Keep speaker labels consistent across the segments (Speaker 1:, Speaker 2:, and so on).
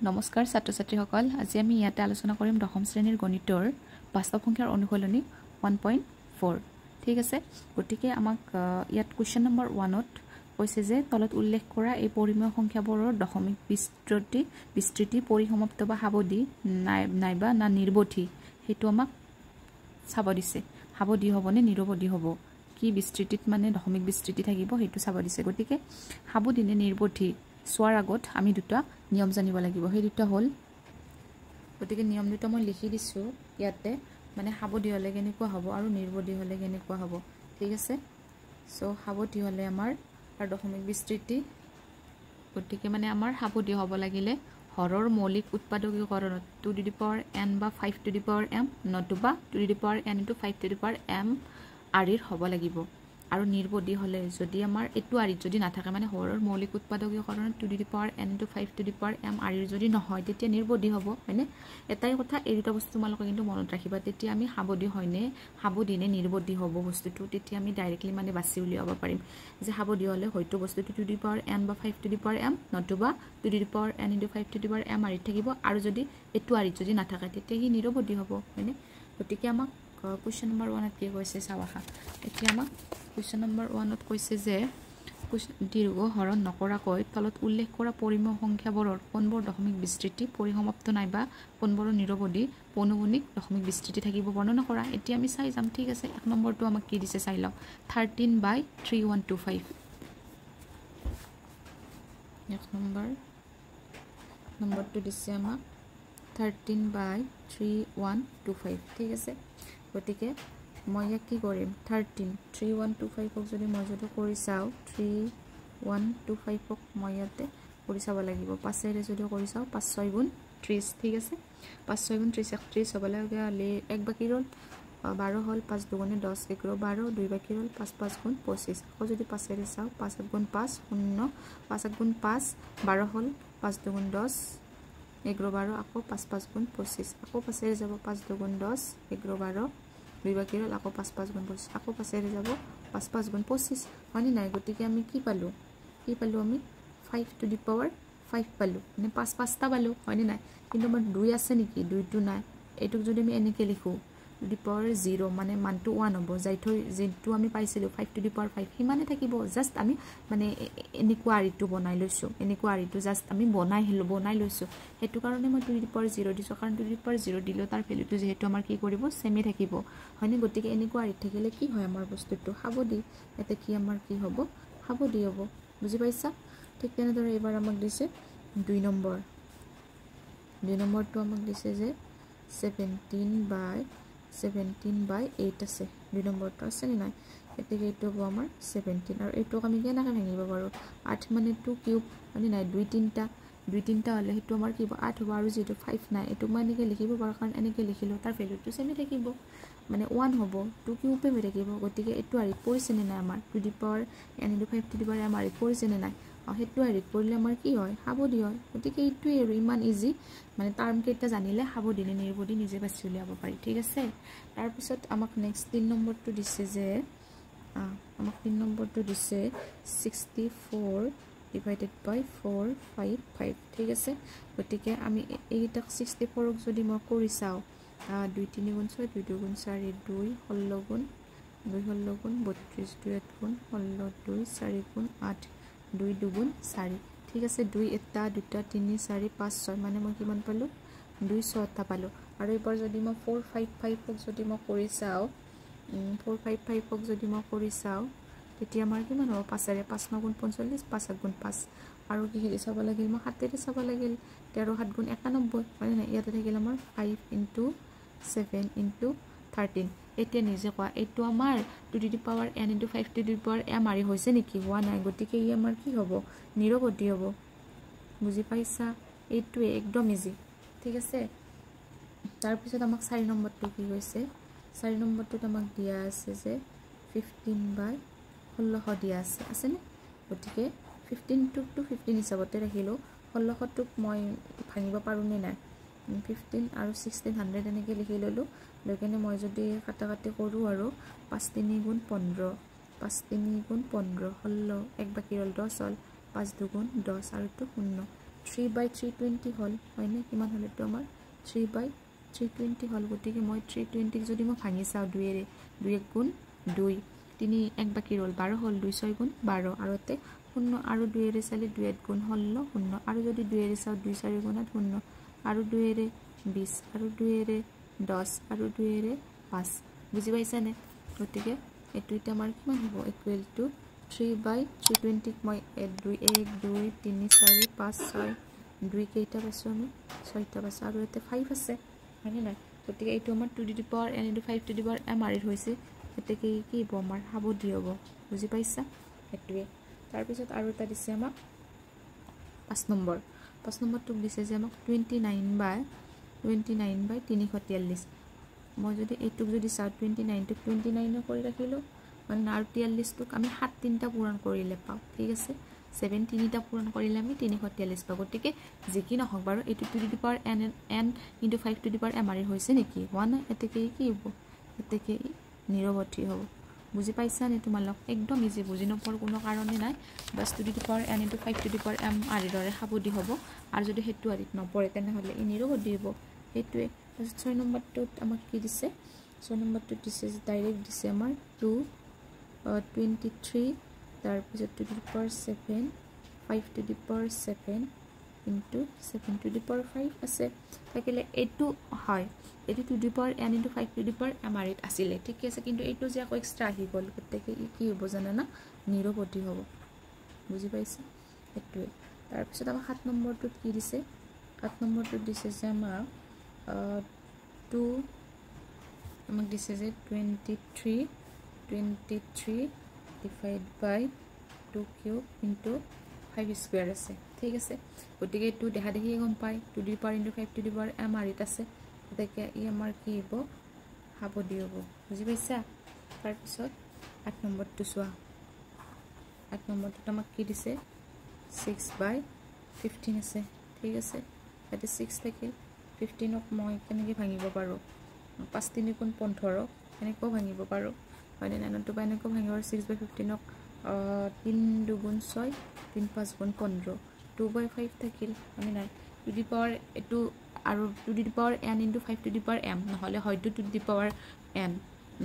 Speaker 1: নমস্কাৰ ছাত্ৰ ছাত্ৰীসকল আজি আমি ইয়াতে আলোচনা কৰিম দশম শ্ৰেণীৰ গণিতৰ বাস্তৱ সংখ্যাৰ অনুশীলনী 1.4 ঠিক আছে গতিকে আমাক ইয়াত কোৱেশ্চন নম্বৰ 1ত কৈছে যে তলত উল্লেখ কৰা এই পৰিমেয় সংখ্যাবোৰৰ দশমিক বিস্তৃতি পৰিসমাপ্ত বা হাবদি নাইবা না নিৰ্বধি হেতু আমাক চাব দিছে হাবদি হবনে নিৰবধি হ'ব কি বিস্তৃতিত মানে দশমিক বিস্তৃতি থাকিব হেতু চাব দিছে গতিকে হাবদি নে নিৰ্বধি সোৱাৰ আগত আমি দুটা নিয়ম জানিব লাগিব সেই দুটা হল গতিকে নিয়ম দুটা মই লিখি দিছো ইয়াতে মানে হাবদি হলে কেনেকুৱা হ'ব আৰু নিৰ্বধি হলে কেনেকুৱা হ'ব ঠিক আছে সো হাবদি হলে আমাৰ আৰু দশমিক বিস্তৃতি গতিকে মানে আমাৰ হাবদি হ'ব লাগিলে হৰৰ মৌলিক উৎপাদকীকৰণত 2 to the power n বা 5 to the power m নতুবা 2 to the power n into 5 to the power m আৰিৰ হ'ব লাগিব আৰু নিৰ্বধি হলে যদি আমাৰ এটো আৰি যদি নাথাকে মানে হৰৰ মৌলিক উৎপাদকীকৰণত 2 to the power n into 5 to the power m আৰিৰ যদি নহয় তেতিয়া নিৰ্বধি হ'ব হয়নে এটাই কথা এই দুটা বস্তু তোমালোকে কিন্তু মনত ৰাখিবা তেতিয়া আমি হাবদি হয়নে হাবদি নে নিৰ্বধি হ'ব বস্তুটো তেতিয়া আমি ডাইৰেক্টলি মানে বাছি উলিয়াব পাৰিম যে হাবদি হলে হয়তো বস্তুটো 2 to the power n বা 5 to the power m নতুবা 2 to the power n into 5 to the power m আৰিত থাকিব আৰু যদি এটো আৰি যদি নাথাকে তেতিয়া হি নিৰ্বধি হ'ব হয়নে গতিকে আমাক কোৱেশ্চন নম্বৰ 1 ত কি কৈছে চাওখা এতিয়া আমাক কোৱেশ্চন নম্বৰ 1 ত কৈছে যে দীৰ্ঘ হৰণ নকৰাকৈ তলত উল্লেখ কৰা পৰিমেয় সংখ্যাবোৰৰ কোনবোৰ দশমিক বিস্তৃতি পৰিসমাপ্ত নাইবা কোনবোৰ নিৰবধি পৌনঃপুনিক দশমিক বিস্তৃতি থাকিব বৰ্ণনা কৰা এতিয়া আমি চাই যাম ঠিক আছে এক নম্বৰটো আমাক কি দিছে চাই লও 13/3125 এক নম্বৰটো দিছে আমাক 13/3125 ঠিক আছে গতিকে মই ইয়াক কি কৰিম 3125ক যদি মই যদি কৰি চাও 3125ক মই ইয়াতে কৰি চাব লাগিব 5 এৰে যদি কৰি চাও 5 6 গুণ 30 ঠিক আছে 5 6 গুণ 30 31 হ'ব লাগে এক বাকি ৰল 12 হল 5 2 গুণে 10 1 12 2 বাকি ৰল 5 5 গুণ 25 আকৌ যদি 5 এৰে চাও 5 গুণ 5 0 5 গুণ 5 12 হল 5 2 গুণ 10 1 12 আকৌ 5 5 গুণ 25 আকৌ 5 এৰে যাব 5 2 গুণ 10 1 12 দুই বাকি ৰল আকৌ 5 5 গুণ 25 আকৌ 5 এৰে যাব 5 5 গুণ 25 হয়নি নাই গতিকে আমি কি পালো আমি 5 to the power 5 পালো মানে 5 5টা পালো হয়নি নাই কিন্তু আমাৰ 2 আছে নেকি 2টো নাই এটুক যদি আমি এনেকে লিখো to the power 0 মানে মানটো 1 হ'ব যাইতো যেটো আমি পাইছিলো 5 to the power 5 হিমানে থাকিব জাস্ট আমি মানে এনেকুৱা আৰিটো বনাই লৈছো এনেকুৱা আৰিটো জাস্ট আমি বনাই লৈছো হেতু কাৰণে মই to the power 0 দিছো কাৰণ to the power 0 দিলে তাৰ ভ্যালুটো যেহেতু আমাৰ কি কৰিব সেমে থাকিব হয়নি গতিকে এনেকুৱা আৰি থাকিলে কি হয় আমাৰ বস্তুটো হাবদি এতে কি আমাৰ কি হ'ব হাবদি হ'ব বুজি পাইছা ঠিক তেনেদৰে এবাৰ আমাক দিছে 2 নম্বৰটো আমাক দিছে যে 17/8 আছে 2 নম্বৰটো আছে নাই এতেকে এইটো হ'ব আমাৰ 17 আৰু এইটো আমি কেনেকৈ ভাঙিব পাৰো 8 মানে 2 কিউব মানে নাই 2 3টা হলে হেতু আমাৰ কি হ'ব 8 হ'ব আৰু যেটো 5 নাই এটো মই এনেকৈ লিখিব পাৰো কাৰণ এনেকৈ লিখিলো তাৰ ভ্যালুটো সেমে থাকিব মানে 1 হ'ব 2 কিউবে হৈ থাকিব গতিকে এটো আৰিত পৰিছে নে নাই আমাৰ 2 to the power n into 5 to the power m আৰিত পৰিছে নে নাই হেতু আৰিত পৰিলে আমাৰ কি হয় হাবদি হয় গতিকে এইটোই আৰু ইমান ইজি মানে টাৰ্ম কেইটা জানিলে হাবদি নে নিৰ্বধি নিজে বাছি উলিয়াব পাৰি ঠিক আছে তাৰ পিছত আমাক নেক্সট 3 নম্বৰটো দিছে যে আমাক 3 নম্বৰটো দিছে 64/455 ঠিক আছে গতিকে আমি এইটাক 64ক যদি মই কৰি চাও 2 3 গুণ 6 2 2 গুণ 4 2 16 গুণ 2 16 গুণ 32 2 8 গুণ 16 2 4 গুণ 8 2 2 গুণ 4 ঠিক আছে 2 এটা 2টা 3 4 5 6 মানে মই কিমান পালো 2 6টা পালো আৰু এবাৰ যদি মই 455ক যদি মই কৰি চাও 455ক যদি মই কৰি চাও তেতিয়া আমাৰ কিমান হ'ব 5 এৰে 5 9 গুণ 45 5 গুণ 5 আৰু কি হেৰি চাব লাগিল মই 7 এৰে চাব লাগিল 13 7 গুণ 91 মানে নাই ইয়াতে থাকিল আমাৰ 5 into 7 into 13 এতিয়া নিজে কোৱা এইটো আমাৰ 2 to the power n into 5 to the power m আৰি হৈছে নেকি হোৱা নাই গতিকে ই আমাৰ কি হ'ব নিৰবধি হ'ব বুজি পাইছা এইটো একদম ইজি ঠিক আছে তাৰ পিছত আমাক 4 নম্বৰটো কি কৈছে 4 নম্বৰটোত আমাক দিয়া আছে যে 15/16 দিয়া আছে নে গতিকে 15 to 15 হিচাপতে ৰাখিলো 16টোক মই ভাঙিব পাৰো নে নাই 15 আৰু 1600 এনেকৈ লিখি ললো লৈকেনে মই যদি কাটাকাটি কৰো আৰু 5 3 গুণ 15 5 3 গুণ 15 16 এক বাকি ৰল 10 হল 5 2 গুণ 10 আৰু তো 0 3/320 হল হয়নে কিমান হল এটো আমাৰ 3/320 হল গতিকে মই 320 যদি মই ভাঙি চাও 2 এৰে 2 1 গুণ 2 3 1 বাকি ৰল 12 হল 2 6 গুণ 12 আৰু তে 0 আৰু 2 এৰে চালে 2 1 গুণ হল 0 আৰু যদি 2 এৰে চাও 2 4 গুণত 0 আৰু 2 এৰে 20 আৰু 2 এৰে 10 আৰু 2 এৰে 5 বুজি পাইছা নে গতিকে এটো এটা আমাৰ কিমান হ'ব ইকুৱেল টু 3/320 মই 2 1 2 3 4 5 6 2 কেইটা পাইছো আমি 6টা পাইছো আৰু এতে 5 আছে হয়নে নাই গতিকে এইটো আমাৰ 2 to the power n * 5 to the power m আৰিত হৈছে এতে কি হ'ব আমাৰ হাবদি হ'ব বুজি পাইছা এটোৱে তাৰ পিছত আৰু এটা দিছে আমাক 5 নম্বৰটো দিছে যে আমাক 29/343 মই যদি এইটোক যদি চাও 29 টোক 29 কৰি ৰাখিলো মানে আৰু 43 টোক আমি 7 তিনটা পূৰণ কৰিলে পাও ঠিক আছে 7 তিনিটা পূৰণ কৰিলে আমি 343 পাব গতিকে যে কি নহক বাৰু এটো to the power n * 5 to the power m আৰিত হৈছে নেকি হোৱা নাই এতে কি হ'ব এতে কি নিৰৱধি হ'ব বুজি পাইছা নে তোমালোক একদম ইজি বুজি নপৰ কোনো কাৰণে নাই bus to the power n * 5 to the power m আৰিৰে হাবদি হ'ব আৰু যদি হেতু আৰিত নপৰে তেনে হলে ই নিৰৱধি হ'ব হেতুৱে 6 নম্বৰটোত আমাক কি দিছে 6 নম্বৰটোত দিছে ডাইৰেক্ট দিছে আমাৰ 23 তাৰ পিছত to the power 7 5 to the power 7 into 7 to the power 5 আছে থাকিলে এটো হয় এটো to the power n * 5 to the power m আৰিত আছিল ঠিক আছে কিন্তু এটো যে আকৌ এক্সট্ৰা আহি গল গতিকে কি হ'ব জানা না নিৰৱধি হ'ব বুজি পাইছা এটোৱে তাৰ পিছত আমাৰ 7 নম্বৰটোত কি দিছে 8 নম্বৰটোত দিছে যে আমাৰ 2 আমাক দিছে যে 23 divided by 2 cube into 5 square আছে ঠিক আছে গতিকে এটো দেখা দেখি গম পাই to the power * 5 to the power m আৰিত আছে গতিকে ই আমাৰ কি হ'ব হাবদি হ'ব বুজি পাইছা তাৰ পিছত 8 নম্বৰটো চোৱা 8 নম্বৰটোত আমাক কি দিছে 6/15 আছে ঠিক আছে এতে 6 থাকিল 15ক মই কেনেকৈ ভাঙিব পাৰো 5 3 গুণ 15 কেনেকৈ ভাঙিব পাৰো মানে 9 টো এনেকৈ ভাঙিব 6/15ক 3 2 গুণ 6 3 5 গুণ 15 2/5 থাকিল আমি নাই টু দি পাৱাৰ এটো আৰু to the power n * 5 to the power m নহলে হয়তো টু দি পাৱাৰ n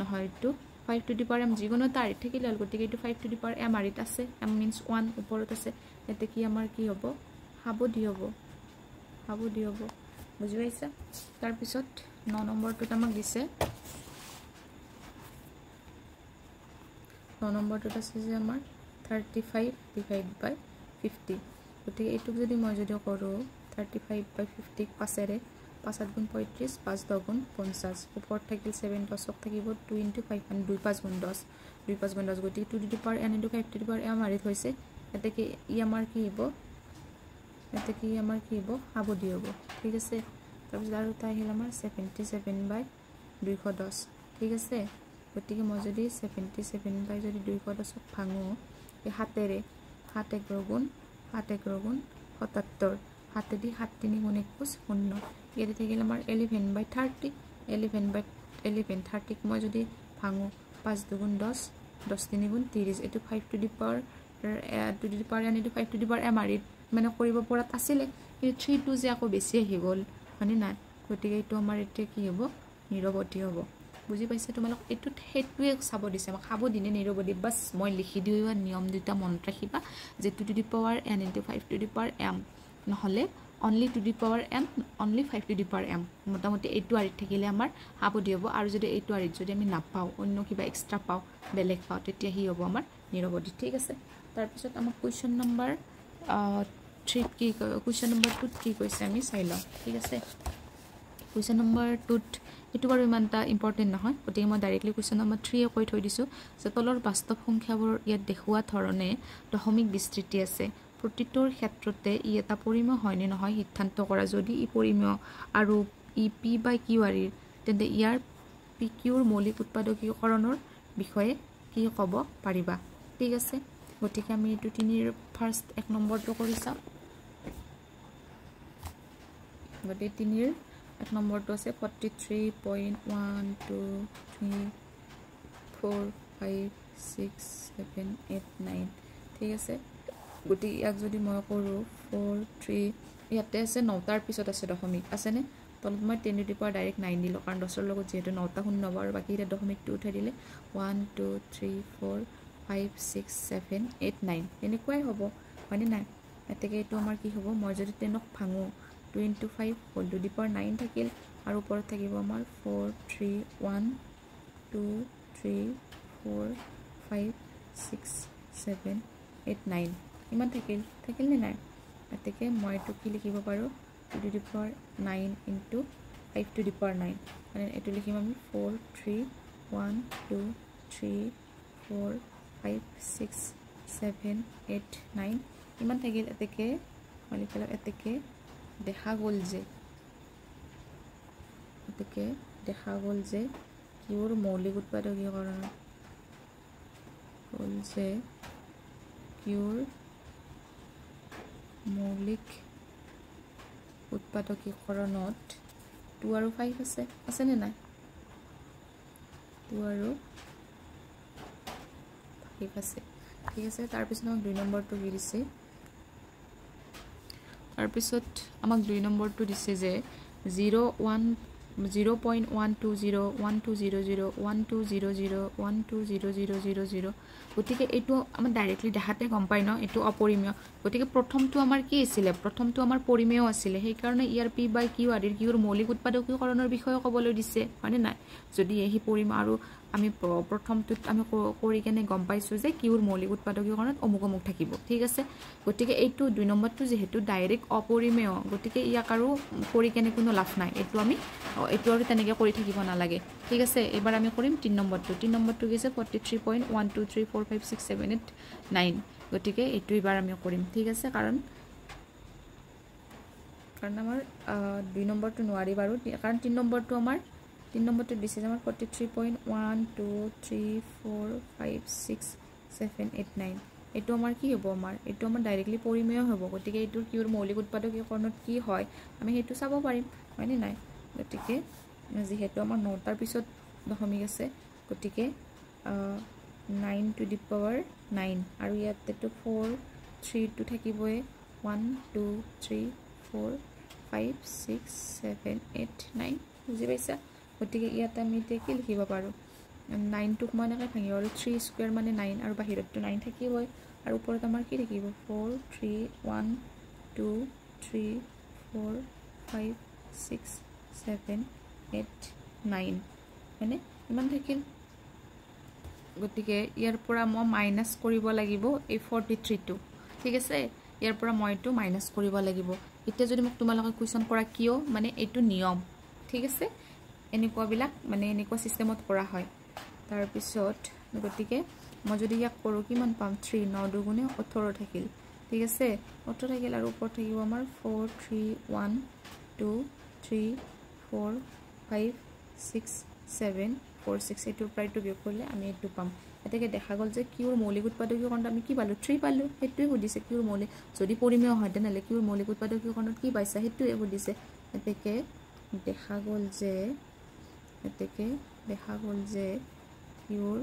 Speaker 1: নহয়তো 5 টু দি পাৱাৰ m যিকোনো তাৰিখ থাকিলে হল গতিকে এটো 5 টু দি পাৱাৰ m আৰিত আছে m means 1 ওপৰত আছে এতে কি আমাৰ কি হ'ব হাবদি হ'ব বুজি পাইছা তাৰ পিছত 9 নম্বৰটোত আমাক দিছে 9 নম্বৰটোত আছে যে আমাৰ 35 divided by 50 গতিকে এইটোক যদি মই যদি কৰো 35/50 5এৰে 5 গুণ 35 5 10 গুণ 50 ওপৰত থাকিল 7 10ক থাকিব 2 * 5 মানে 2 5 গুণ 10 2 5 গুণ 10 গতিকে 2 to the power n * 5 to the power m আৰিত হৈছে এতে কি ই আমাৰ কি হ'ব হাবদি হ'ব ঠিক আছে তাৰ পিছত আৰু তা আহিল আমাৰ 77/210 ঠিক আছে গতিকে মই যদি 77 যদি 210ক ভাঙো এই হাতেৰে 7 1 গুণ 77 হাতেদি 7 3 গুণ 21 0 ইয়াতে থাকিল আমাৰ 11/30 11/30ক মই যদি ভাঙো 5 2 গুণ 10 10 3 গুণ 30 এটো 5 to the power n * 5 to the power m আৰিত মানে কৰিব পৰাত আছিলে কিন্তু 3 টো যে আকৌ বেছি আহি গল মানে না গতিকে এইটো আমাৰ এতিয়া কি হ'ব নিৰৱধি হ'ব বুজি পাইছে তোমালোক এটোত হেতুৱে চাব দিছে আমাক খাব দিনে নিৰৱধি বাস মই লিখি দিও নিয়ম দুটা মনত ৰাখিবা যে to the power n * 5 to the power m নহলে only to the power m only 5 to the power m মোটামুটি এইটো আৰিত থাকিলে আমাৰ হাবদি হ'ব আৰু যদি এইটো আৰিত যদি আমি নাপাও অন্য কিবা এক্সট্ৰা পাও বেলেগ পাও তেতিয়া হি হ'ব আমাৰ নিৰৱধি ঠিক আছে তাৰ পিছত আমাক কোৱেশ্চন নম্বৰ 3 কি কোৱেশ্চন নম্বৰ 2 কি কৈছে আমি চাই লওঁ ঠিক আছে কোৱেশ্চন নম্বৰ 2 এটো বাৰু ইমানটা ইম্পৰ্টেন্ট নহয় গতিকে মই ডাইৰেক্টলি কোৱেশ্চন নম্বৰ 3 কৈ থৈ দিছো যে তলৰ বাস্তৱ সংখ্যাবোৰ ইয়াত দেখুওৱা ধৰণে দশমিক বিস্তৃতি আছে প্ৰতিটোৰ ক্ষেত্ৰতে ই এটা পৰিমেয় হয় নে নহয় সিদ্ধান্ত কৰা যদি ই পৰিমেয় আৰু ই p/q আৰিৰ তেন্তে ইয়াৰ pqৰ মৌলিক উৎপাদকীকৰণৰ বিষয়ে কি ক'ব পাৰিবা ঠিক আছে গতিকে আমি এটো তিনিৰ ফাৰ্স্ট 1 নম্বৰটো কৰি চাম গতিকে তিনিৰ 1 নম্বৰটো আছে 43.123 4 5 6 7 8 9 ঠিক আছে গতি ইয়াক যদি মই কৰো 4 3 ইয়াতে আছে 9টাৰ পিছত আছে দশমিক আছেনে তলত মই 10 টু দি পাৱাৰ ডাইৰেক্ট 9 দিলোঁ কাৰণ 10ৰ লগত যেহেতু 9টা শূন্য হ'ব আৰু বাকী এটা দশমিকটো উঠাই দিলে 1 2 3 4 5 6 7 8 9 এনেকুৱাই হ'ব হয়নে নাই এতেকে এইটো আমাৰ কি হ'ব মই যদি 10ক ভাঙো 2 into 5 whole to the power 9 থাকিল আৰু ওপৰত থাকিব আমাৰ 4 3 1 2 3 4 5 6 7 8 9 ইমান থাকিল নে নাই এতেকে মই এটো কি লিখিব পাৰো 2 to the power 9 into 5 to the power 9 মানে এটো লিখিম আমি 4 3 1 2 3 4 5 6 7 8 9 ইমান থাকিল এতেকে মই লিখলাম এতেকে দেখা গ'ল যে কিউৰ মৌলিক উৎপাদকীকৰণ হ'ল যে কিউৰ মৌলিক উৎপাদকীকৰণত 2 আৰু 5 আছে নে নাই 2 আৰু 5 আছে ঠিক আছে তাৰ পিছত আমাক 2 নম্বৰটো কি দিছে তাৰ পিছত আমাক 2 নম্বৰটো দিছে যে 0.12012001200120000 গতিকে এইটো আমাৰ ডাইৰেক্টলি দেখাতে গম পাই ন এইটো অপৰিমেয় গতিকে প্ৰথমটো আমাৰ কি আছিল প্ৰথমটো আমাৰ পৰিমেয় আছিল সেই কাৰণে ইয়াৰ p বাই q আদিৰ কিউৰ মৌলিক উৎপাদকীকৰণৰ বিষয়ে ক'বলৈ দিছে মানে নাই যদি এই পৰিমেয় আৰু আমি প্ৰথমটোত আমি কৰি কেনে গম পাইছো যে কিউৰ মৌলিক উৎপাদকীকৰণত অমুক থাকিব ঠিক আছে গতিকে এইটো 2 নম্বৰটো যেহেতু ডাইৰেক্ট অপৰিমেয় গতিকে ইয়াক আৰু কৰি কেনে কোনো লাভ নাই এইটো আৰু তেনেকৈ কৰি থাকিব নালাগে ঠিক আছে এবাৰ আমি কৰিম 3 নম্বৰটো কি আছে 43.123456789 গতিকে এইটো এবাৰ আমি কৰিম ঠিক আছে কাৰণ আমাৰ 2 নম্বৰটো নোৱাৰি বাৰু কাৰণ 3 নম্বৰটো দিছে আমাৰ 43.123456789 এইটো আমাৰ কি হ'ব এইটো আমাৰ ডাইৰেক্টলি পৰিমেয় হ'ব গতিকে এইটোৰ কিউৰ মৌলিক উৎপাদকীকৰণত কি হয় আমি সেইটো চাব পাৰিম হয়নে নাই গতিকে যেহেতু আমাৰ 9টাৰ পিছত দশমিক আছে গতিকে 9 to the power 9 আৰু ইয়াতেটো 4 3 টো থাকিবই 1 2 3 4 5 6 7 8 9 বুজি পাইছা গতিকে ইয়াতে আমি এতিয়া কি লিখিব পাৰো 9 টোক মানে ভাঙিব আৰু 3 স্কয়াৰ মানে 9 আৰু বাহিৰতটো 9 থাকিবই আৰু ওপৰত আমাৰ কি থাকিব 4 3 1 2 3 4 5 6 7 8 9 মানে ইমান থাকিল গতিকে ইয়াৰ পৰা মই মাইনাস কৰিব লাগিব এই 43 টো ঠিক আছে ইয়াৰ পৰা মই এটো মাইনাস কৰিব লাগিব এতিয়া যদি মোক তোমালোকে কোৱেশ্চন কৰা কিয় মানে এটো নিয়ম ঠিক আছে এনেকুৱা বিলাক মানে এনেকুৱা সিস্টেমত কৰা হয় তাৰ পিছত গতিকে মই যদি ইয়াক কৰো কিমান পাম 3 9 দুগুণে 18 থাকিল ঠিক আছে 18 থাকিল আৰু ওপৰত থাকিব আমাৰ 4 3 1 2 3 4 5 6 7 4 6 এইটো প্ৰায়টো বিয়োগ কৰিলে আমি এইটো পাম এতেকে দেখা গল যে কিউৰ মৌলিক উৎপাদকীকৰণত আমি কি পালো 3 পালো হেতুই সুধিছে কিউৰ মৌলিক যদি পৰিমেয় হয় তেনেহলে কিউৰ মৌলিক উৎপাদকীকৰণত কি পাইছা হেতুই সুধিছে এতেকে দেখা গল যে কিউৰ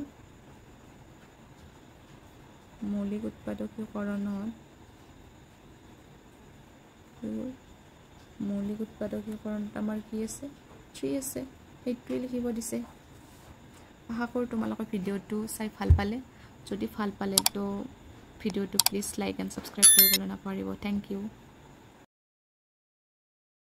Speaker 1: মৌলিক উৎপাদকীকৰণত আমাৰ কি আছে 3 আছে হেতুই লিখিব দিছে আশা কৰো তোমালোকে ভিডিওটো চাই ভাল পালে যদি ভাল পালে তো ভিডিওটো প্লিজ লাইক এন্ড সাবস্ক্ৰাইব কৰিবলৈ নাপাহৰিব থ্যাংক ইউ